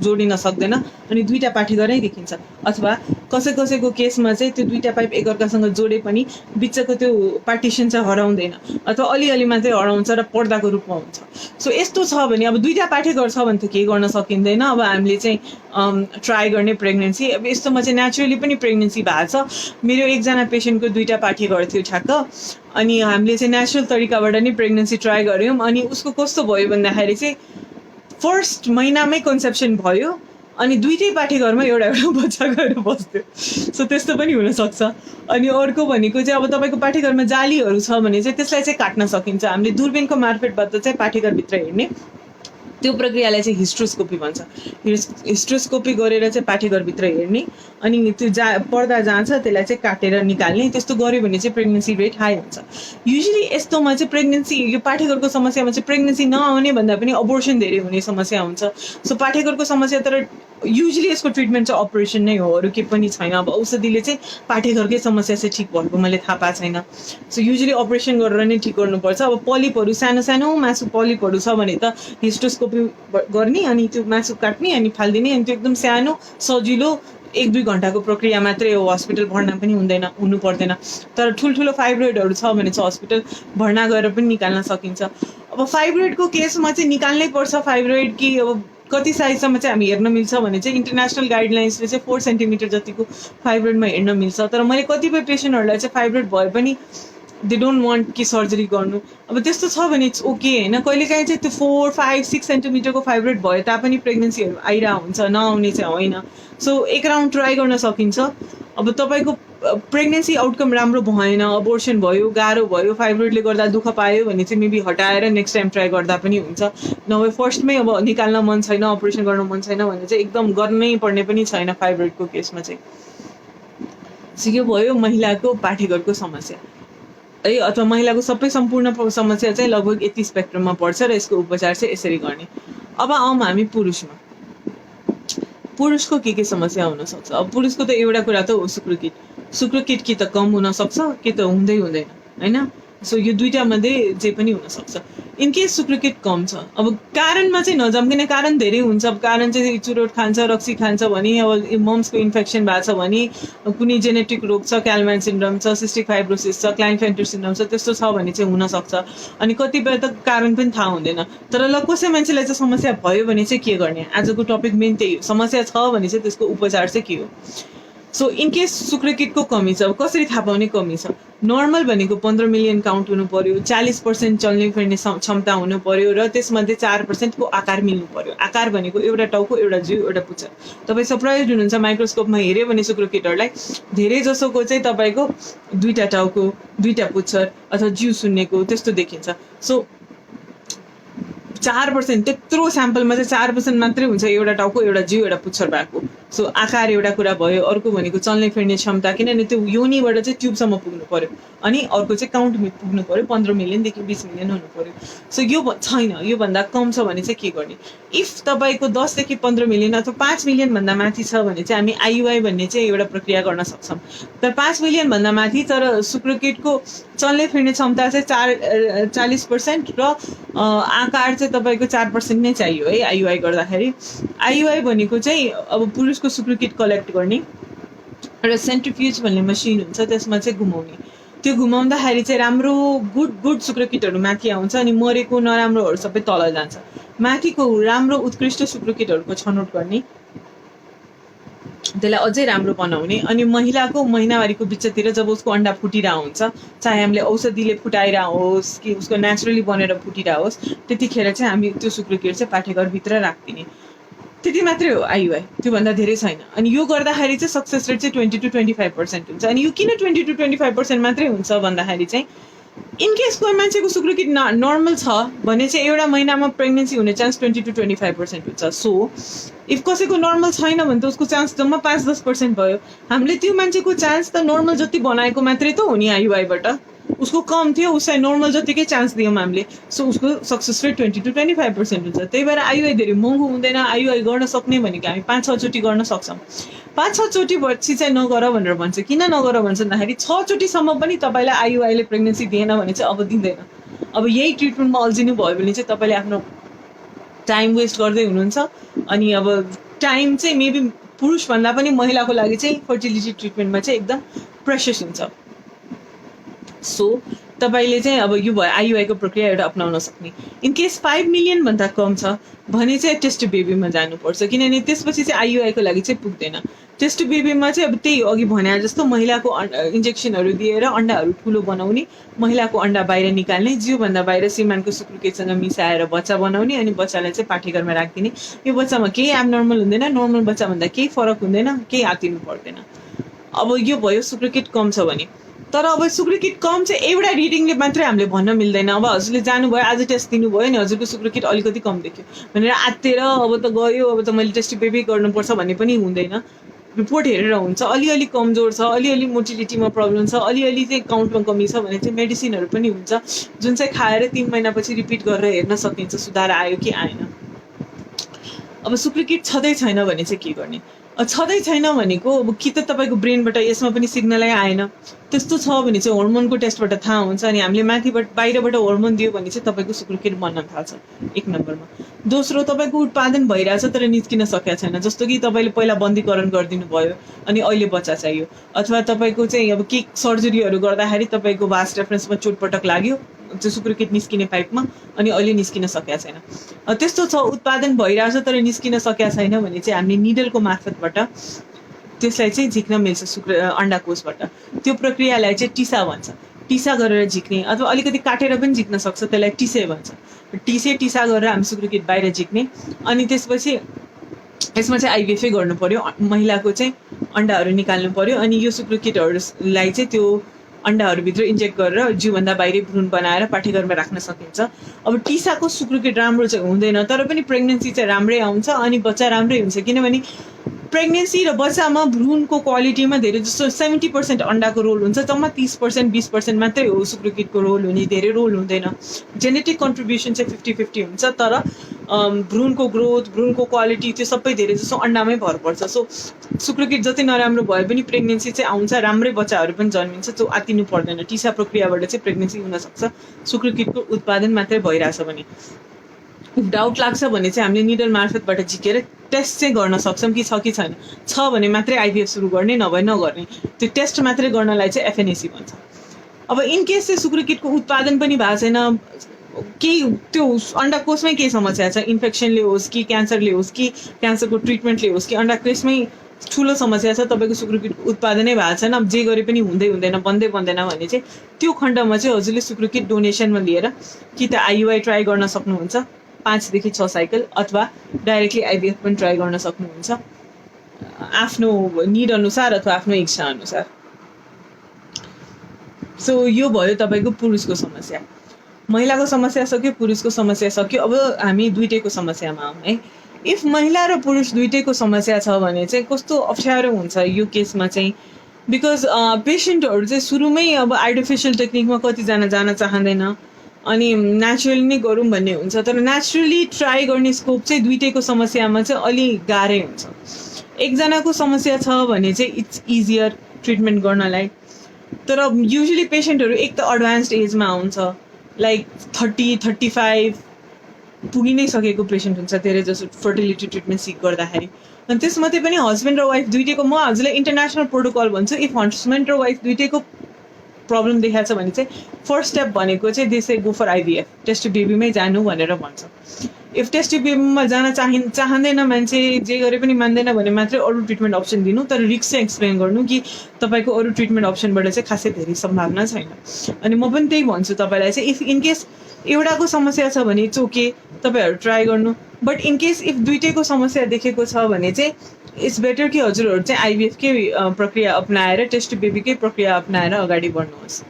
जोडिन सक्दैन अनि 2टा पाठेघरै देखिन्छ। अथवा कसैको केसमा चाहिँ त्यो 2टा पाइप एकअर्कासँग जोडे पनि बिचको त्यो पार्टिसन चाहिँ हराउँदैन, अथवा अलिअलि मात्रै हराउँछ र पर्दाको रूपमा हुन्छ। सो यस्तो छ भने अब 2टा पाठेघर छ भने त केही गर्न सकिँदैन। अब हामीले चाहिँ ट्राई गर्ने प्रेग्नेन्सी, अब यस्तोमा चाहिँ नेचुरली पनि प्रेग्नेन्सी भएको छ। मेरो एकजना पेसेन्टको 2टा पाठेघर थियो ठ्याक्क, अनि हामीले चाहिँ नेचुरल तरिकाबाट नै प्रेग्नेन्सी ट्राई गऱ्यौँ। अनि उसको कस्तो भयो भन्दाखेरि चाहिँ फर्स्ट महिनामै कन्सेप्सन भयो अनि 2टै पाठेघरमा एउटा बच्चा गएर बस्थ्यो। सो त्यस्तो पनि हुनसक्छ। अनि अर्को भनेको चाहिँ अब तपाईँको पाठेघरमा जालीहरू छ भने चाहिँ त्यसलाई चाहिँ काट्न सकिन्छ। हामीले दूरबीनको मार्फतबाट चाहिँ पाठेघरभित्र हेर्ने त्यो प्रक्रियालाई चाहिँ हिस्ट्रोस्कोपी भन्छ। हिस्ट्रोस्कोपी गरेर चाहिँ पाठेघरभित्र हेर्ने अनि त्यो पर्दा जहाँ छ त्यसलाई चाहिँ काटेर निकाल्ने। त्यस्तो गऱ्यो भने चाहिँ प्रेग्नेन्सी रेट हाई हुन्छ। युजली यस्तोमा चाहिँ प्रेग्नेन्सी, यो पाठेघरको समस्यामा चाहिँ प्रेग्नेन्सी नआउने भन्दा पनि अबोर्सन धेरै हुने समस्या हुन्छ। सो पाठेघरको समस्या तर युजली यसको ट्रिटमेन्ट चाहिँ अपरेसन नै हो, अरू केही पनि छैन। अब औषधिले चाहिँ पाठेघरकै समस्या चाहिँ ठिक भएको मैले थाहा पाएको छैन। सो युजली अपरेसन गरेर नै ठिक गर्नुपर्छ। अब पलिपहरू सानो मासु पलिपहरू छ भने त हिस्ट्रोस्कोपी गर्ने अनि त्यो मासु काट्ने अनि फालिदिने, अनि त्यो एकदम सानो सजिलो 1-2 घन्टाको प्रक्रिया मात्रै हो। हस्पिटल भर्ना पनि हुनु पर्दैन। तर ठुल्ठुलो फाइब्रोइडहरू छ भने चाहिँ हस्पिटल भर्ना गरेर पनि निकाल्न सकिन्छ। अब फाइब्रोइडको केसमा चाहिँ निकाल्नै पर्छ फाइब्रोइड कि अब कति साइजसम्म चाहिँ हामी हेर्न मिल्छ भने चाहिँ इन्टरनेसनल गाइडलाइन्सले चाहिँ 4 सेन्टिमिटर जतिको फाइब्रोइडमा हेर्न मिल्छ। तर मैले कतिपय पेसेन्टहरूलाई चाहिँ फाइब्रोइड भए पनि दे डोन्ट वान्ट कि सर्जरी गर्नु। अब त्यस्तो छ भने इट्स ओके होइन। कहिलेकाहीँ चाहिँ त्यो 4, 5, 6 सेन्टिमिटरको फाइब्रोइड भए तापनि प्रेग्नेन्सीहरू आइरहेको हुन्छ, नआउने चाहिँ होइन। सो एक राउन्ड ट्राई गर्न सकिन्छ। अब तपाईँको प्रेग्नेन्सी आउटकम राम्रो भएन, अबोर्सन भयो, गाह्रो भयो, फाइब्रोइडले गर्दा दुःख पायो भने चाहिँ मेबी हटाएर नेक्स्ट टाइम ट्राई गर्दा पनि हुन्छ। नभए फर्स्टमै अब निकाल्न मन छैन, अपरेसन गर्न मन छैन भने चाहिँ एकदम गर्नै पर्ने पनि छैन फाइब्रोइडको केसमा चाहिँ। सो यो भयो महिलाको पाठेघरको समस्या है, अथवा महिलाको सबै सम्पूर्ण समस्या चाहिँ लगभग यति स्पेक्ट्रममा पर्छ र यसको उपचार चाहिँ यसरी गर्ने। अब आउँ हामी पुरुषमा। पुरुषको के समस्या हुनसक्छ। अब पुरुषको त एउटा कुरा त हो शुक्रकिट कि त कम हुनसक्छ कि त हुँदैन होइन। सो यो दुईटा मध्ये जे पनि हुनसक्छ। इनकेस सुक्रोकेट कम छ, अब कारणमा चाहिँ नजाऊँ किन कारण धेरै हुन्छ। अब कारण चाहिँ चुरोट खान्छ, रक्सी खान्छ भने, अब मम्सको इन्फेक्सन भएको छ भने, कुनै जेनेटिक रोग छ, क्यालमान सिन्ड्रोम छ, सिस्टिक फाइब्रोसिस छ, क्लाइनफेल्टर सिन्ड्रोम छ, त्यस्तो छ भने चाहिँ हुनसक्छ। अनि कतिपय त कारण पनि थाहा हुँदैन। तर ल कसै मान्छेलाई चाहिँ समस्या भयो भने चाहिँ के गर्ने, आजको टपिक मेन त्यही हो। समस्या छ भने चाहिँ त्यसको उपचार चाहिँ के हो। सो इनकेस सुक्रोकेटको कमी छ, अब कसरी थाहा पाउने कमी छ। नर्मल भनेको 15 मिलियन काउन्ट हुनु पर्यो, 40% चल्ने फिर्ने क्षमता हुनु पर्यो, र त्यसमध्ये 4% को आकार मिल्नु पर्यो। आकार भनेको एउटा टाउको, एउटा जिउ, एउटा पुच्छर। तपाईँ सरप्राइज हुनुहुन्छ माइक्रोस्कोपमा हेऱ्यो भने सुक्रोकेटहरूलाई धेरै जसोको चाहिँ तपाईँको 2टा टाउको, 2टा पुच्छर अथवा जिउ सुन्नेको त्यस्तो देखिन्छ। सो 4% त्यत्रो स्याम्पलमा चाहिँ 4% मात्रै हुन्छ एउटा टाउको, एउटा जिउ, एउटा पुच्छर भएको। सो आकार एउटा कुरा भयो। अर्को भनेको चल्ने फिर्ने क्षमता, किनभने त्यो योनिबाट चाहिँ ट्युबसम्म पुग्नु पर्यो। अनि अर्को चाहिँ काउन्ट पुग्नु पर्यो, 15 मिलियनदेखि 20 मिलियन हुनु पर्यो। सो यो छैन, योभन्दा कम छ भने चाहिँ के गर्ने। इफ तपाईँको 10 देखि 15 मिलियन अथवा 5 मिलियनभन्दा माथि छ भने चाहिँ हामी आइयुआई भन्ने चाहिँ एउटा प्रक्रिया गर्न सक्छौँ। तर 5 मिलियनभन्दा माथि, तर सुक्रोकेटको चल्ने फिर्ने क्षमता चाहिँ 40% र आकार चाहिँ तपाईँको 4% नै चाहियो है आइयुआई गर्दाखेरि। आइयुआई भनेको चाहिँ अब पुरुषको सुक्रोकेट कलेक्ट गर्ने र सेन्ट्रिफ्युज भन्ने मसिन हुन्छ, त्यसमा चाहिँ घुमाउने। त्यो घुमाउँदाखेरि चाहिँ राम्रो गुड सुक्रोकेटहरू माथि आउँछ अनि मरेको नराम्रोहरू सबै तल जान्छ। माथिको राम्रो उत्कृष्ट सुक्रोकेटहरूको छनौट गर्ने, त्यसलाई अझै राम्रो बनाउने। अनि महिलाको महिनावारीको बिचतिर जब उसको अन्डा फुटिरहेको हुन्छ, चाहे हामीले औषधिले फुटाइरह होस् कि उसको नेचुरली बनेर फुटिरह होस्, त्यतिखेर चाहिँ हामी त्यो सुक्रोकेट चाहिँ पाठेघरभित्र राखिदिने। त्यति मात्रै हो आइयुआई, त्योभन्दा धेरै छैन। अनि यो गर्दाखेरि चाहिँ सक्सेस रेट चाहिँ 20 to 25% हुन्छ। अनि यो किन 20 to 25% मात्रै हुन्छ भन्दाखेरि चाहिँ इनकेस कोही मान्छेको सुक्रोकेट नर्मल छ भने चाहिँ एउटा महिनामा प्रेग्नेन्सी हुने चान्स 20 to 25% हुन्छ। सो इफ कसैको नर्मल छैन भने त उसको चान्स जम्मा 5-10% भयो। हामीले त्यो मान्छेको चान्स त नर्मल जति बनाएको मात्रै त हो नि आइयुआईबाट, उसको कम थियो, उसलाई नर्मल जतिकै चान्स दियौँ हामीले। सो उसको सक्सेस रेट 20 to 25% हुन्छ। त्यही भएर आइयुआई धेरै महँगो हुँदैन। आइयुआई गर्न सक्ने भनेको हामी 5-6 चोटि गर्न सक्छौँ। 5-6 चोटि पछि चाहिँ नगर भनेर भन्छ। किन नगर भन्छ भन्दाखेरि 6 चोटिसम्म पनि तपाईँलाई आइयुआईले प्रेग्नेन्सी दिएन भने चाहिँ अब दिँदैन। अब यही ट्रिटमेन्टमा अल्झिनु भयो भने चाहिँ तपाईँले आफ्नो टाइम वेस्ट गर्दै हुनुहुन्छ। अनि अब टाइम चाहिँ मेबी पुरुषभन्दा पनि महिलाको लागि चाहिँ फर्टिलिटी ट्रिटमेन्टमा चाहिँ एकदम प्रेसियस हुन्छ। सो तपाईँले चाहिँ अब यो भयो आइयुआईको प्रक्रिया एउटा अपनाउन सक्ने। इनकेस 5 मिलियनभन्दा कम छ भने चाहिँ टेस्ट बेबीमा जानुपर्छ, किनभने त्यसपछि चाहिँ आइयुआईको लागि चाहिँ पुग्दैन। टेस्ट बेबीमा चाहिँ अब त्यही अघि भने जस्तो महिलाको इन्जेक्सनहरू दिएर अन्डाहरू ठुलो बनाउने, महिलाको अन्डा बाहिर निकाल्ने, जिउभन्दा बाहिर श्रीमानको सुक्रोकेटसँग मिसाएर बच्चा बनाउने, अनि बच्चालाई चाहिँ पाठेघरमा राखिदिने। यो बच्चामा केही एबनर्मल हुँदैन, नर्मल बच्चाभन्दा केही फरक हुँदैन, केही आत्तिनु पर्दैन। अब यो भयो सुक्रोकेट कम छ भने। तर अब सुक्रोकेट कम चाहिँ एउटा रिडिङले मात्रै हामीले भन्न मिल्दैन। अब हजुरले जानुभयो, आज टेस्ट दिनुभयो नि, हजुरको सुक्रोकेट अलिकति कम देख्यो भनेर आत्तेर अब त गयो, अब त मैले टेस्ट बेबी गर्नुपर्छ भन्ने पनि हुँदैन। रिपोर्ट हेरेर हुन्छ। अलिअलि कमजोर छ, अलिअलि मोटिलिटीमा प्रब्लम छ, अलिअलि चाहिँ काउन्टमा कमी छ भने चाहिँ मेडिसिनहरू पनि हुन्छ, जुन चाहिँ खाएर 3 महिनापछि रिपिट गरेर हेर्न सकिन्छ सुधार आयो कि आएन। अब सुक्रोकेट छँदै छैन भने चाहिँ के गर्ने। छँदै छैन भनेको अब कि त तपाईँको ब्रेनबाट यसमा पनि सिग्नलै आएन, त्यस्तो छ भने चाहिँ हर्मोनको टेस्टबाट थाहा हुन्छ। अनि हामीले माथिबाट बाहिरबाट हर्मोन दियो भने चाहिँ तपाईँको सुक्रोकेट बन्न थाल्छ 1 नम्बरमा। दोस्रो, तपाईँको उत्पादन भइरहेछ तर निस्किन सकेको छैन, जस्तो कि तपाईँले पहिला बन्दीकरण गरिदिनु भयो अनि अहिले बच्चा चाहियो, अथवा तपाईँको चाहिँ अब के सर्जरीहरू गर्दाखेरि तपाईँको भास्ट रेफरेन्समा चोटपटक लाग्यो त्यो सुक्रोकेट निस्किने पाइपमा अनि अहिले निस्किन सकेको छैन। त्यस्तो छ, उत्पादन भइरहेछ तर निस्किन सकेको छैन भने चाहिँ हामीले निडलको मार्फतबाट त्यसलाई चाहिँ झिक्न मिल्छ अन्डाकोषबाट। त्यो प्रक्रियालाई चाहिँ टिसा भन्छ। टिसा गरेर झिक्ने अथवा अलिकति काटेर पनि झिक्न सक्छ, त्यसलाई टिसे भन्छ। टिसा गरेर हामी सुक्रोकेट बाहिर झिक्ने। अनि त्यसपछि यसमा चाहिँ आइभिएफै गर्नु पर्यो, महिलाको चाहिँ अन्डाहरू निकाल्नु पर्यो। अनि यो सुक्रोकेटहरूलाई चाहिँ त्यो अन्डाहरूभित्र इन्जेक्ट गरेर जिउभन्दा बाहिरै भ्रूण बनाएर पाठेघरमा राख्न सकिन्छ। अब टिसाको सुक्रोकेट राम्रो चाहिँ हुँदैन, तर पनि प्रेग्नेन्सी चाहिँ राम्रै आउँछ अनि बच्चा राम्रै हुन्छ, किनभने प्रेग्नेन्सी र बच्चामा भ्रूणको क्वालिटीमा धेरै जस्तो 70% अन्डाको रोल हुन्छ, जम्मा 30% 20% मात्रै हो शुक्रकीटको रोल हुने, धेरै रोल हुँदैन। जेनेटिक कन्ट्रिब्युसन चाहिँ 50-50 हुन्छ, तर भ्रूणको ग्रोथ, भ्रूणको क्वालिटी त्यो सबै धेरै जस्तो अन्डामै भर पर्छ। सो शुक्रकीट जति नराम्रो भए पनि प्रेग्नेन्सी चाहिँ आउँछ, राम्रै बच्चाहरू पनि जन्मिन्छ, जो आत्तिनु पर्दैन। टिसा प्रक्रियाबाट चाहिँ प्रेग्नेन्सी हुनसक्छ शुक्रकीटको उत्पादन मात्रै भइरहेछ भने। डाउट लाग्छ भने चाहिँ हामीले निडल मार्फतबाट झिकेर टेस्ट चाहिँ गर्न सक्छौँ कि छैन। छ भने मात्रै आइभीएफ सुरु गर्ने, नभए नगर्ने। त्यो टेस्ट मात्रै गर्नलाई चाहिँ एफएनएसी भन्छ। अब इन केस चाहिँ शुक्रकीटको उत्पादन पनि भएको छैन, केही त्यो अन्डाकोशमै केही समस्या छ, इन्फेक्सनले होस् कि क्यान्सरले होस् कि क्यान्सरको ट्रिटमेन्टले होस् कि अन्डाकोशमै ठुलो समस्या छ, तपाईँको शुक्रकीटको उत्पादनै भएको छैन, अब जे गरे पनि हुँदैन, बन्दैन भने चाहिँ त्यो खण्डमा चाहिँ हजुरले शुक्रकीट डोनेसनमा लिएर कि त आइयुआई ट्राई गर्न सक्नुहुन्छ 5 देखि 6 साइकल, अथवा डाइरेक्टली आइभीएफ पनि ट्राई गर्न सक्नुहुन्छ आफ्नो निड अनुसार अथवा आफ्नो इच्छा अनुसार। सो यो भयो तपाईँको पुरुषको समस्या। महिलाको समस्या सक्यो, पुरुषको समस्या सक्यो। अब हामी दुइटैको समस्यामा आउँ है। इफ महिला र पुरुष दुइटैको समस्या छ भने चाहिँ कस्तो अप्ठ्यारो हुन्छ यो केसमा चाहिँ, बिकज पेसेन्टहरू चाहिँ सुरुमै अब आर्टिफिसियल टेक्निकमा कतिजना जान चाहँदैन अनि नेचुरली नै गरौँ भन्ने हुन्छ, तर नेचुरली ट्राई गर्ने स्कोप चाहिँ दुइटैको समस्यामा चाहिँ अलि गाह्रै हुन्छ। एकजनाको समस्या छ भने चाहिँ इट्स इजियर ट्रिटमेन्ट गर्नलाई, तर युजली पेसेन्टहरू एक त एडभान्स्ड एजमा आउँछ, लाइक 30-35 पुगि नै सकेको पेसेन्ट हुन्छ धेरै जसो फर्टिलिटी ट्रिटमेन्ट सिक गर्दाखेरि। अनि त्यसमध्ये पनि हस्बेन्ड र वाइफ दुइटैको, म हजुरलाई इन्टरनेसनल प्रोटोकल भन्छु, इफ हस्बेन्ड र वाइफ दुइटैको प्रब्लम देखाएको छ भने चाहिँ फर्स्ट स्टेप भनेको चाहिँ देशै go for IVF, test tube बेबीमै जानु भनेर भन्छ। इफ टेस्ट ट्युब बेबीमा जान चाहँदैन मान्छे, जे गरे पनि मान्दैन भने मात्रै अरू ट्रिटमेन्ट अप्सन दिनु, तर रिस्क चाहिँ एक्सप्लेन गर्नु कि तपाईँको अरू ट्रिटमेन्ट अप्सनबाट चाहिँ खासै धेरै सम्भावना छैन। अनि म पनि त्यही भन्छु तपाईँलाई चाहिँ, इफ इनकेस एउटाको समस्या छ भने इट्स ओके, तपाईँहरू ट्राई गर्नु। बट इनकेस इफ दुइटैको समस्या देखेको छ भने चाहिँ इट्स बेटर कि हजुरहरू चाहिँ आइभीएफकै प्रक्रिया अप्नाएर, टेस्ट ट्युब बेबीकै प्रक्रिया अप्नाएर अगाडि बढ्नुहोस्।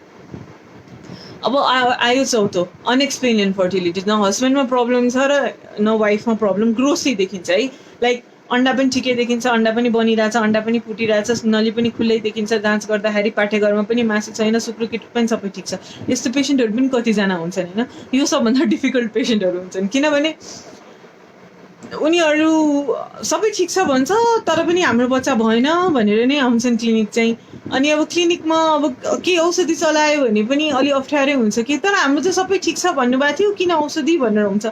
अब आयो चौथो, अनएक्सप्लेन इन्फर्टिलिटी। न हस्बेन्डमा प्रब्लम छ र न वाइफमा प्रब्लम, ग्रोसली देखिन्छ है, लाइक अन्डा पनि ठिकै देखिन्छ, अन्डा पनि बनिरहेछ, अन्डा पनि फुटिरहेछ, नली पनि खुल्लै देखिन्छ, जाँच गर्दाखेरि पाठेघरमा पनि मासु छैन, शुक्रकीट पनि सबै ठिक छ। यस्तो पेसेन्टहरू पनि कतिजना हुन्छन् होइन, यो सबभन्दा डिफिकल्ट पेसेन्टहरू हुन्छन्, किनभने उनीहरू सबै ठिक छ भन्छ तर पनि हाम्रो बच्चा भएन भनेर नै आउँछन् क्लिनिक चाहिँ। अनि अब क्लिनिकमा अब के औषधि चलायो भने पनि अलि अप्ठ्यारै हुन्छ कि तर हाम्रो चाहिँ सबै ठिक छ भन्नुभएको थियो, किन औषधि भनेर हुन्छ,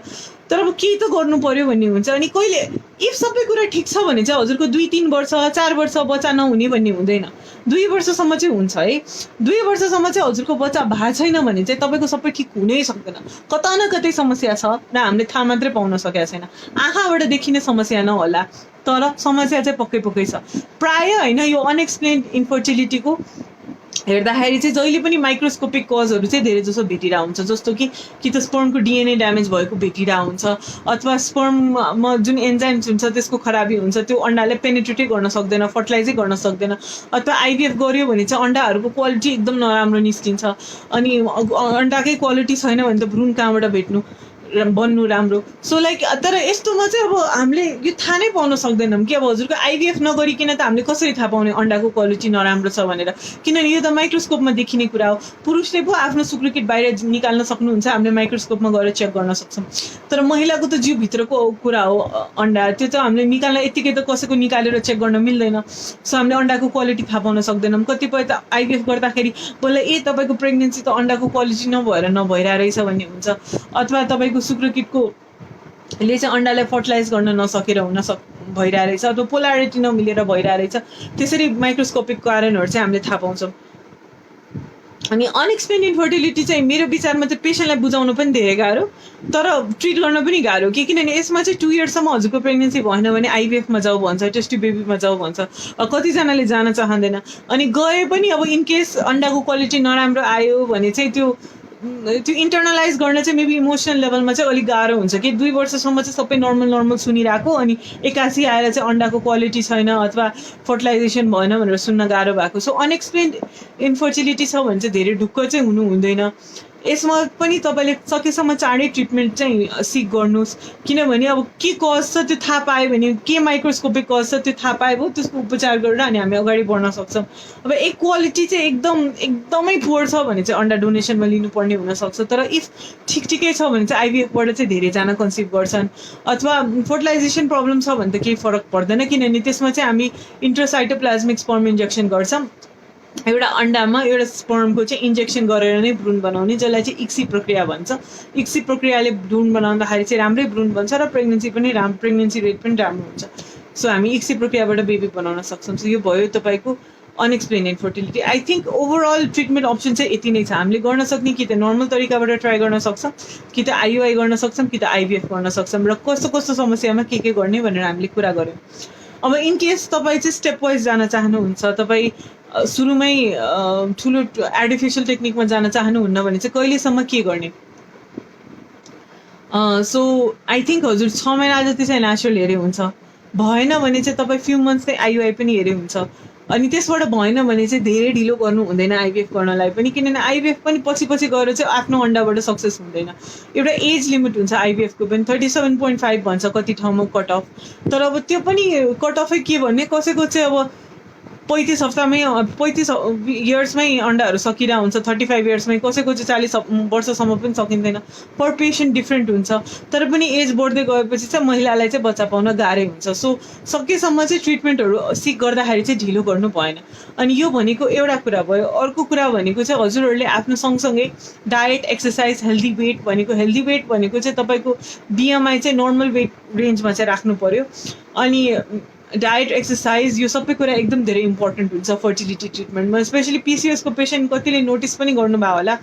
तर अब केही त गर्नु पर्यो भन्ने हुन्छ। अनि कहिले इफ सबै कुरा ठिक छ भने चाहिँ हजुरको 2-3 वर्ष 4 वर्ष बच्चा नहुने भन्ने हुँदैन, 2 वर्षसम्म चाहिँ हुन्छ है। 2 वर्षसम्म चाहिँ हजुरको बच्चा भएको छैन भने चाहिँ तपाईँको सबै ठिक हुनै सक्दैन, कता न कतै समस्या छ र हामीले थाहा मात्रै पाउन सकेका छैन। आँखाबाट देखिने समस्या नहोला तर समस्या चाहिँ पक्कै छ प्राय होइन। यो अनएक्सप्लेन्ड इन्फर्टिलिटीको हेर्दाखेरि चाहिँ जहिले पनि माइक्रोस्कोपिक कजहरू चाहिँ धेरै जसो भेटिरहेको हुन्छ, जस्तो कि त स्पर्मको डिएनए ड्यामेज भएको भेटिरहेको हुन्छ, अथवा स्पर्ममा जुन एन्जाइम्स हुन्छ त्यसको खराबी हुन्छ, त्यो अन्डाले पेनिट्रेटै गर्न सक्दैन, फर्टिलाइजै गर्न सक्दैन। अथवा आइभीएफ गर्यो भने चाहिँ अन्डाहरूको क्वालिटी एकदम नराम्रो निस्किन्छ, अनि अन्डाकै क्वालिटी छैन भने त भ्रूण कहाँबाट भेट्नु बन्नु राम्रो। सो लाइक तर यस्तोमा चाहिँ अब हामीले यो थाहा नै पाउन सक्दैनौँ कि अब हजुरको आइभीएफ नगरिकन त हामीले कसरी थाहा पाउने अन्डाको क्वालिटी नराम्रो छ भनेर, किनभने यो त माइक्रोस्कोपमा देखिने कुरा हो। पुरुषले पो आफ्नो शुक्रकीट बाहिर निकाल्न सक्नुहुन्छ, हामीले माइक्रोस्कोपमा गएर चेक गर्न सक्छौँ, तर महिलाको त जिउभित्रको कुरा हो अन्डा, त्यो त हामीले निकाल्न यत्तिकै त कसैको निकालेर चेक गर्न मिल्दैन। सो हामीले अन्डाको क्वालिटी थाहा पाउन सक्दैनौँ। कतिपय त आइभीएफ गर्दाखेरि बोले तपाईँको प्रेग्नेन्सी त अन्डाको क्वालिटी नभइरहेको रहेछ भन्ने हुन्छ, अथवा तपाईँको शुक्रकीटको ले चाहिँ अन्डालाई फर्टिलाइज गर्न नसकेर भइरहेको रहेछ, अथवा पोलारिटी नमिलेर भइरहेको रहेछ। त्यसरी माइक्रोस्कोपिक कारणहरू चाहिँ हामीले थाहा पाउँछौँ। अनि अनएक्सप्लेन्ड इन्फर्टिलिटी चाहिँ मेरो विचारमा चाहिँ पेसेन्टलाई बुझाउनु पनि धेरै गाह्रो, तर ट्रिट गर्न पनि गाह्रो किनभने यसमा चाहिँ 2 इयर्ससम्म हजुरको प्रेग्नेन्सी भएन भने आइभीएफमा जाऊ भन्छ, टेस्ट ट्युब बेबीमा जाऊ भन्छ, कतिजनाले जान चाहँदैन। अनि गए पनि अब इनकेस अन्डाको क्वालिटी नराम्रो आयो भने चाहिँ त्यो इन्टरनलाइज गर्न चाहिँ मेबी इमोसनल लेभलमा चाहिँ अलिक गाह्रो हुन्छ कि 2 वर्षसम्म चाहिँ सबै नर्मल सुनिरहेको, अनि एकासी आएर चाहिँ अन्डाको क्वालिटी छैन अथवा फर्टिलाइजेसन भएन भनेर सुन्न गाह्रो भएको। सो अनएक्सप्लेन्ड इन्फर्टिलिटी छ भने चाहिँ धेरै ढुक्क चाहिँ हुनु हुँदैन। यसमा पनि तपाईँले सकेसम्म चाँडै ट्रिटमेन्ट चाहिँ सिक गर्नुहोस्, किनभने अब के कज छ त्यो थाहा पायो भने, के माइक्रोस्कोपिक कज छ त्यो थाहा पायो भयो, त्यसको उपचार गरेर अनि हामी अगाडि बढ्न सक्छौँ। अब एक क्वालिटी चाहिँ एकदमै पुवर छ भने चाहिँ अन्डा डोनेसनमा लिनुपर्ने हुनसक्छ, तर इफ ठिकै छ भने चाहिँ आइभीएफबाट चाहिँ धेरैजना कन्सिभ गर्छन्। अथवा फर्टिलाइजेसन प्रब्लम छ भने त केही फरक पर्दैन, किनभने त्यसमा चाहिँ हामी इन्ट्रासाइटोप्लाज्मिक स्पर्म इन्जेक्सन गर्छौँ। एउटा अन्डामा एउटा स्पर्मको चाहिँ इन्जेक्सन गरेर नै भ्रूण बनाउने, जसलाई चाहिँ इक्सी प्रक्रिया भन्छ। इक्सी प्रक्रियाले भ्रूण बनाउँदाखेरि चाहिँ राम्रै भ्रूण बन्छ र प्रेग्नेन्सी रेट पनि राम्रो हुन्छ। सो हामी इक्सी प्रक्रियाबाट बेबी बनाउन सक्छौँ। सो यो भयो तपाईँको unexplained infertility. I think overall treatment option चाहिँ यति नै छ। हामीले गर्न सक्ने कि त नर्मल तरिकाबाट ट्राई गर्न सक्छौँ, कि त आइयुआई गर्न सक्छौँ, कि त आइभीएफ गर्न सक्छौँ, र कस्तो कस्तो समस्यामा के गर्ने भनेर हामीले कुरा गऱ्यौँ। अब इन केस तपाईँ चाहिँ स्टेप वाइज जान चाहनुहुन्छ, तपाईँ सुरुमै ठुलो आर्टिफिसियल टेक्निकमा जान चाहनुहुन्न भने चाहिँ कहिलेसम्म के गर्ने? सो आई थिङ्क हजुर 6 महिना जति चाहिँ नेचुरल हेरे हुन्छ, भएन भने चाहिँ तपाईँ फ्यु मन्थ्स चाहिँ आइयुआई पनि हेरे हुन्छ। अनि त्यसबाट भएन भने चाहिँ धेरै ढिलो गर्नु हुँदैन आइभीएफ गर्नलाई पनि, किनभने आइभीएफ पनि पछि गएर चाहिँ आफ्नो अन्डाबाट सक्सेस हुँदैन। एउटा एज लिमिट हुन्छ आइभीएफको पनि, 37.5 भन्छ कति ठाउँमा कट अफ। तर अब त्यो पनि कट अफै के भन्ने, कसैको चाहिँ अब 35 हप्तामै 35 इयर्समै अन्डाहरू सकिरह हुन्छ, 35 इयर्समै, कसैको चाहिँ 40 वर्षसम्म पनि सकिँदैन। पर पेसेन्ट डिफ्रेन्ट हुन्छ। तर पनि एज बढ्दै गएपछि चाहिँ महिलालाई चाहिँ बच्चा पाउन गाह्रै हुन्छ। सो सकेसम्म चाहिँ ट्रिटमेन्टहरू सिक गर्दाखेरि चाहिँ ढिलो गर्नु भएन। अनि यो भनेको एउटा कुरा भयो। अर्को कुरा भनेको चाहिँ हजुरहरूले आफ्नो सँगसँगै डायट, एक्सर्साइज, हेल्दी वेट भनेको चाहिँ तपाईँको बिएमआई चाहिँ नर्मल वेट रेन्जमा चाहिँ राख्नु पर्यो। अनि डायट, एक्सर्साइज, यो सबै कुरा एकदम धेरै इम्पोर्टेन्ट हुन्छ फर्टिलिटी ट्रिटमेन्टमा। स्पेसली पिसिओएसको पेसेन्ट कतिले नोटिस पनि गर्नुभयो होला,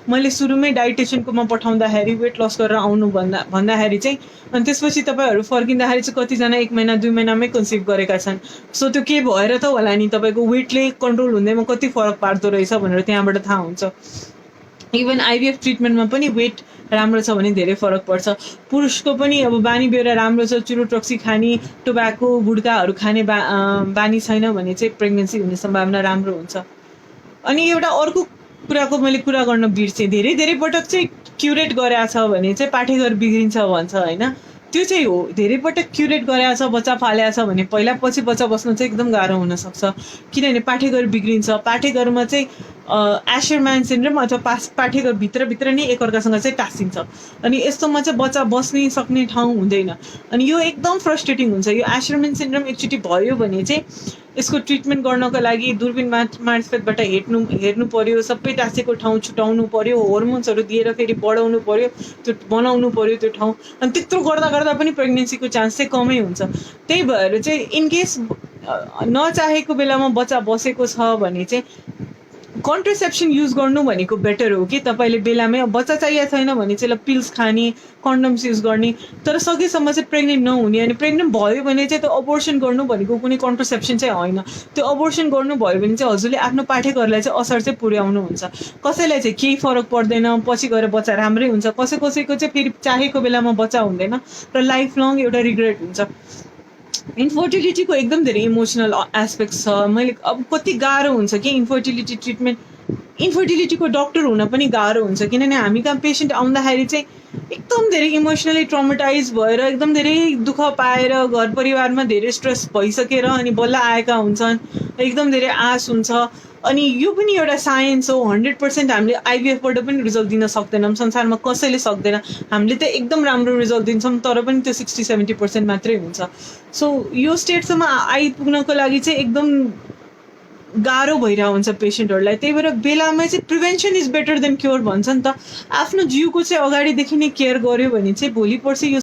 मैले सुरुमै डाइटेसियनकोमा पठाउँदाखेरि वेट लस गरेर आउनु भन्दाखेरि चाहिँ, अनि त्यसपछि तपाईँहरू फर्किँदाखेरि चाहिँ कतिजना 1 महिना 2 महिनामै कन्सिभ गरेका छन्। सो त्यो के भएर त होला नि, तपाईँको वेटले कन्ट्रोल हुँदैमा कति फरक पार्दो रहेछ भनेर त्यहाँबाट थाहा हुन्छ। इभन आइभीएफ ट्रिटमेन्टमा पनि वेट राम्रो छ भने धेरै फरक पर्छ। पुरुषको पनि अब बानी बेहोरा राम्रो छ, चुरोटक्सी खाने, टोब्याको, गुड्काहरू खाने बानी छैन भने चाहिँ प्रेग्नेन्सी हुने सम्भावना राम्रो हुन्छ। अनि एउटा अर्को कुराको मैले कुरा गर्न बिर्सेँ, धेरै पटक चाहिँ क्युरेट गरेछ भने चाहिँ पाठेघर बिग्रिन्छ भन्छ होइन, त्यो चाहिँ हो। धेरै पटक क्युरेट गरेछ, बच्चा फालेछ भने पहिला पछि बच्चा बस्न चाहिँ एकदम गाह्रो हुनसक्छ, किनभने पाठेघर बिग्रिन्छ। पाठेघरमा चाहिँ एशरम्यान सिन्ड्रोम अथवा पाठेघर भित्र नै एकअर्कासँग चाहिँ टाँसिन्छ, अनि यस्तोमा चाहिँ बच्चा बस्नै सक्ने ठाउँ हुँदैन। अनि यो एकदम फ्रस्ट्रेटिङ हुन्छ। यो एशरम्यान सिन्ड्रोम एकचोटि भयो भने चाहिँ यसको ट्रिटमेन्ट गर्नको लागि दूरबीन मार्फतबाट हेर्नु पर्यो, सबै टाँसेको ठाउँ छुटाउनु पर्यो, हर्मोन्सहरू दिएर फेरि बढाउनु पर्यो, त्यो बनाउनु पर्यो त्यो ठाउँ। अनि त्यत्रो गर्दा पनि प्रेग्नेन्सीको चान्स चाहिँ कमै हुन्छ। त्यही भएर चाहिँ इनकेस नचाहेको बेलामा बच्चा बसेको छ भने चाहिँ कन्ट्रासेप्सन युज गर्नु भनेको बेटर हो कि तपाईँले बेलामै। बच्चा चाहिएको छैन भने चाहिँ पिल्स खाने, कन्डम्स युज गर्ने, तर सकेसम्म चाहिँ प्रेग्नेन्ट नहुने। अनि प्रेग्नेन्ट भयो भने चाहिँ त्यो अबोर्सन गर्नु भनेको कुनै कन्ट्रासेप्सन चाहिँ होइन। त्यो अबोर्सन गर्नुभयो भने चाहिँ हजुरले आफ्नो पाठेघरलाई चाहिँ असर चाहिँ पुर्याउनुहुन्छ। कसैलाई चाहिँ केही फरक पर्दैन, पछि गएर बच्चा राम्रै हुन्छ, कसैको चाहिँ फेरि चाहेको बेलामा बच्चा हुँदैन र लाइफ लङ एउटा रिग्रेट हुन्छ। इन्फर्टिलिटीको एकदम धेरै इमोसनल एस्पेक्ट छ। मैले अब कति गाह्रो हुन्छ कि इन्फर्टिलिटी ट्रिटमेन्ट, इन्फर्टिलिटीको डक्टर हुन पनि गाह्रो हुन्छ, किनभने हामी कहाँ पेसेन्ट आउँदाखेरि चाहिँ एकदम धेरै इमोसनली ट्रमेटाइज भएर एकदम धेरै दुःख पाएर घर परिवारमा धेरै स्ट्रेस भइसकेर अनि बल्ल आएका हुन्छन्, एकदम धेरै आश हुन्छ। अनि यो पनि एउटा साइन्स हो। 100% हामीले आइभीएफबाट पनि रिजल्ट दिन सक्दैनौँ, संसारमा कसैले सक्दैन। हामीले त एकदम राम्रो रिजल्ट दिन्छौँ, तर पनि त्यो 60-70% मात्रै हुन्छ। सो यो स्टेटसम्म आइपुग्नको लागि चाहिँ एकदम गाह्रो भइरहेको हुन्छ पेसेन्टहरूलाई। त्यही भएर बेलामा चाहिँ prevention is better than cure भन्छ नि त। आफ्नो जिउको चाहिँ अगाडिदेखि नै केयर गर्यो भने चाहिँ भोलि पर्सि यो